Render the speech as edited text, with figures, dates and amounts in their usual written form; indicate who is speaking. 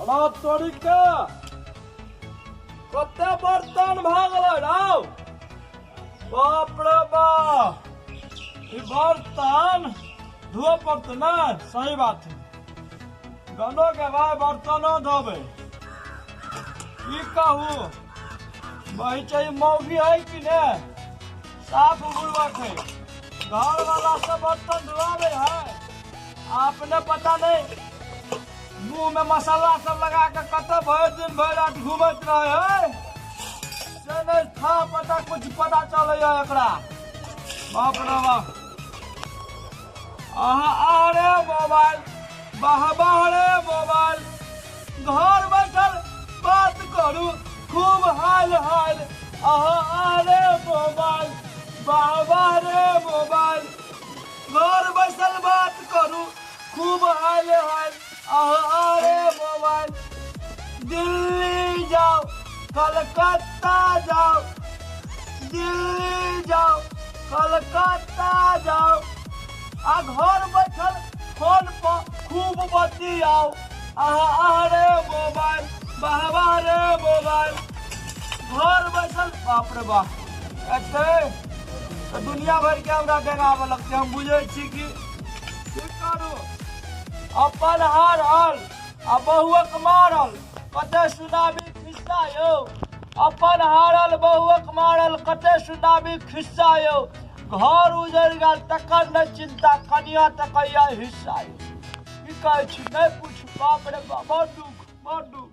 Speaker 1: अला तोड़िका कते बर्तन भागल राव। बाप रे बाप, ई बर्तन धोए पड़ते ना। सही बात है, गनो के भाई बर्तनों धोबे। की कहू वही चाहिए मौगी है कि ने साफ बुड़बक है। घर वाला सब बर्तन धुआवे है, आपने पता नहीं मुंह में मसाला सब लगा के कत भर दिन भर रात घूमत रहे है। से नहीं था पता, कुछ पता चले एकरा। बाप रे बाप, अरे मोबाइल बाहबा रे मोबाइल, घर बैठल बात करू खूब हाल हाल। अरे मोबाइल बाबा रे मोबाइल, घर बैठल बात करू खूब हाल हाल। अरे मोबाइल, दिल्ली जाओ कलकत्ता जाओ, दिल्ली जाओ कलकत्ता जाओ, आ घर बैठल फोन पर खूब बतियाओ। अरे मोबाइल बाबा रे मोबाइल, घर बैठल। बाप रे बाप, एते दुनिया भर के हमरा देगावे लगते। हम बुझे छी कि करू अपन हार हाल आ बहुअक मारल कते सुनाबी खिस्सा यौ। अपन हारल बहुअक मारल कते सुनाबी खिस्सा यौ। घर उजड़ गल तकर न चिंता, कनिया तकैया हिस्सा यौ। की कहै छी नहीं पूछ। बाप रे बाप, बड़ दुख बड़ दुख।